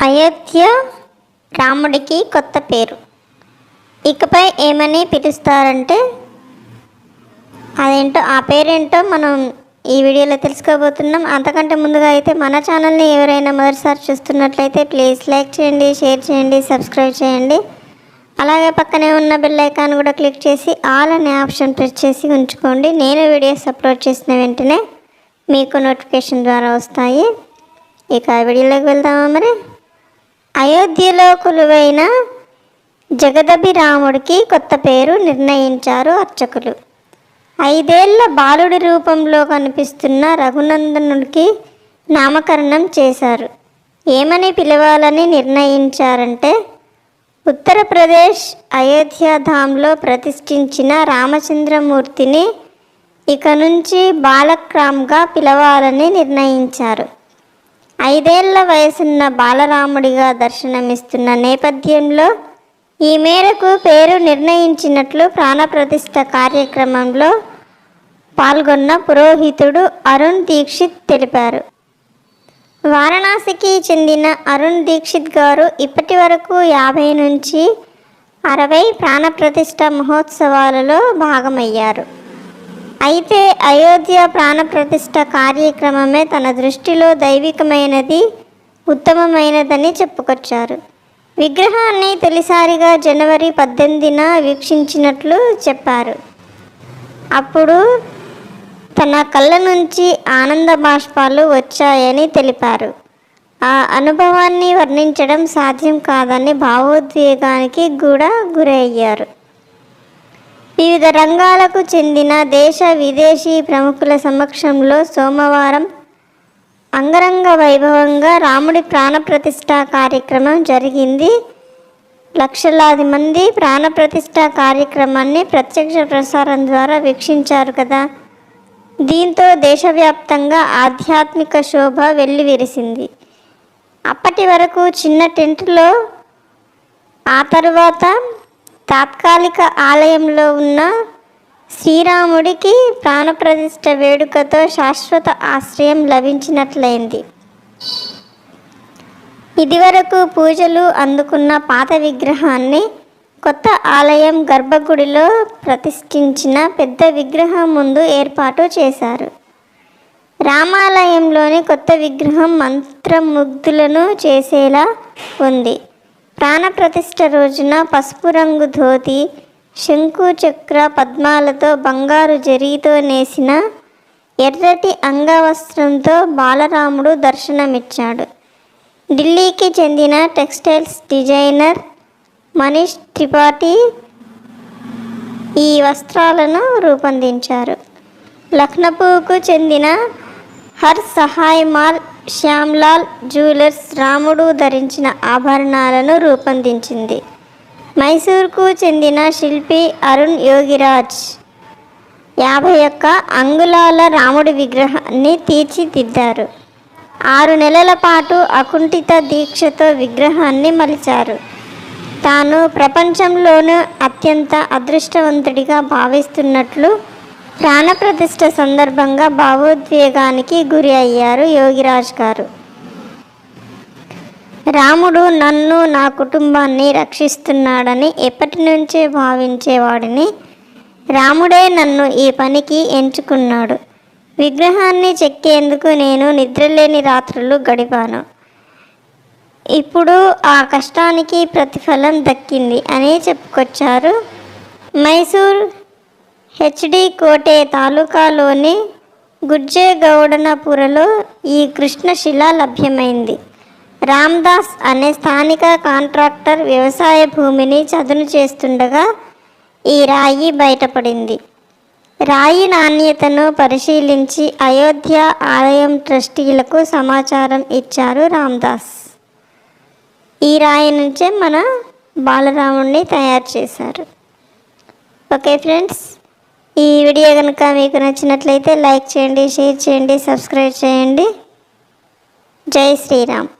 అయోధ్య రాముడికి కొత్త పేరు. ఇకపై ఏమని పిలుస్తారంటే అదేంటో, ఆ పేరేంటో మనం ఈ వీడియోలో తెలుసుకోబోతున్నాం. అంతకంటే ముందుగా అయితే మన ఛానల్ని ఎవరైనా మొదటిసారి చూస్తున్నట్లయితే ప్లీజ్ లైక్ చేయండి, షేర్ చేయండి, సబ్స్క్రైబ్ చేయండి. అలాగే పక్కనే ఉన్న బెల్ ఐకాన్ కూడా క్లిక్ చేసి ఆల్ అనే ఆప్షన్ ప్రెస్ చేసి ఉంచుకోండి. నేను వీడియోస్ అప్లోడ్ చేసిన వెంటనే మీకు నోటిఫికేషన్ ద్వారా వస్తాయి. ఇక వీడియోలోకి వెళ్దామా మరి. అయోధ్యలో కొలువైన జగదభిరాముడికి కొత్త పేరు నిర్ణయించారు అర్చకులు. 5 ఏళ్ల బాలుడి రూపంలో కనిపిస్తున్న రఘునందనుడికి నామకరణం చేశారు. ఏమని పిలవాలని నిర్ణయించారంటే ఉత్తరప్రదేశ్ అయోధ్యాధాంలో ప్రతిష్ఠించిన రామచంద్రమూర్తిని ఇక నుంచి బాలక్రామ్గా పిలవాలని నిర్ణయించారు. 5 ఏళ్ల వయసున్న బాలరాముడిగా దర్శనమిస్తున్న నేపథ్యంలో ఈ మేరకు పేరు నిర్ణయించినట్లు ప్రాణప్రతిష్ఠ కార్యక్రమంలో పాల్గొన్న పురోహితుడు అరుణ్ దీక్షిత్ తెలిపారు. వారణాసికి చెందిన అరుణ్ దీక్షిత్ గారు ఇప్పటి వరకు 50 నుంచి 60 ప్రాణప్రతిష్ఠ మహోత్సవాలలో భాగమయ్యారు. అయితే అయోధ్య ప్రాణప్రతిష్ఠ కార్యక్రమమే తన దృష్టిలో దైవికమైనది, ఉత్తమమైనదని చెప్పుకొచ్చారు. విగ్రహాన్ని తొలిసారిగా జనవరి 18న వీక్షించినట్లు చెప్పారు. అప్పుడు తన కళ్ళ నుంచి ఆనంద బాష్పాలు వచ్చాయని తెలిపారు. ఆ అనుభవాన్ని వర్ణించడం సాధ్యం కాదని భావోద్వేగానికి కూడా గురయ్యారు. వివిధ రంగాలకు చెందిన దేశ విదేశీ ప్రముఖుల సమక్షంలో సోమవారం అంగరంగ వైభవంగా రాముడి ప్రాణప్రతిష్ఠ కార్యక్రమం జరిగింది. లక్షలాది మంది ప్రాణప్రతిష్ఠ కార్యక్రమాన్ని ప్రత్యక్ష ప్రసారం ద్వారా వీక్షించారు కదా. దీంతో దేశవ్యాప్తంగా ఆధ్యాత్మిక శోభ వెల్లివిరిసింది. అప్పటి వరకు చిన్న టెంట్లో, ఆ తరువాత తాత్కాలిక ఆలయంలో ఉన్న శ్రీరాముడికి ప్రాణప్రతిష్ఠ వేడుకతో శాశ్వత ఆశ్రయం లభించినట్లయింది. ఇదివరకు పూజలు అందుకున్న పాత విగ్రహాన్ని కొత్త ఆలయం గర్భగుడిలో ప్రతిష్ఠించిన పెద్ద విగ్రహం ముందు ఏర్పాటు చేశారు. రామాలయంలోని కొత్త విగ్రహం మంత్రముగ్ధులను చేసేలా ఉంది. ప్రాణప్రతిష్ఠ రోజున పసుపు రంగు ధోతి, శంకు చక్ర పద్మాలతో బంగారు జరీతో నేసిన ఎర్రటి అంగవస్త్రంతో బాలరాముడు దర్శనమిచ్చాడు. ఢిల్లీకి చెందిన టెక్స్టైల్స్ డిజైనర్ మనీష్ త్రిపాఠి ఈ వస్త్రాలను రూపొందించారు. లక్నోకు చెందిన her Sahay mall Shyamlal jewellers రాముడు ధరించిన ఆభరణాలను రూపొందించింది. మైసూర్కు చెందిన శిల్పి అరుణ్ యోగిరాజ్ 51 అంగుళాల రాముడి విగ్రహాన్ని తీర్చిదిద్దారు. 6 నెలల పాటు అకుంఠిత దీక్షతో విగ్రహాన్ని మలిచారు. తాను ప్రపంచంలోనూ అత్యంత అదృష్టవంతుడిగా భావిస్తున్నట్లు ప్రాణప్రతిష్ఠ సందర్భంగా భావోద్వేగానికి గురి అయ్యారు యోగిరాజ్ గారు. రాముడు నన్ను, నా కుటుంబాన్ని రక్షిస్తున్నాడని ఎప్పటి నుంచే భావించేవాడిని. రాముడే నన్ను ఈ పనికి ఎంచుకున్నాడు. విగ్రహాన్ని చెక్కేందుకు నేను నిద్రలేని రాత్రులు గడిపాను. ఇప్పుడు ఆ కష్టానికి ప్రతిఫలం దక్కింది అని చెప్పుకొచ్చారు. మైసూర్ హెచ్డి కోటే తాలూకాలోని గుజ్జేగౌడనపురలో ఈ కృష్ణశిల లభ్యమైంది. రామ్దాస్ అనే స్థానిక కాంట్రాక్టర్ వ్యవసాయ భూమిని చదును చేస్తుండగా ఈ రాయి బయటపడింది. రాయి నాణ్యతను పరిశీలించి అయోధ్య ఆలయం ట్రస్టీలకు సమాచారం ఇచ్చారు రామ్దాస్. ఈ రాయి నుంచే మన బాలరాముడిని తయారు చేశారు. ఓకే ఫ్రెండ్స్, ఈ వీడియో కనుక మీకు నచ్చినట్లయితే లైక్ చేయండి, షేర్ చేయండి, సబ్స్క్రైబ్ చేయండి. జై శ్రీరామ్.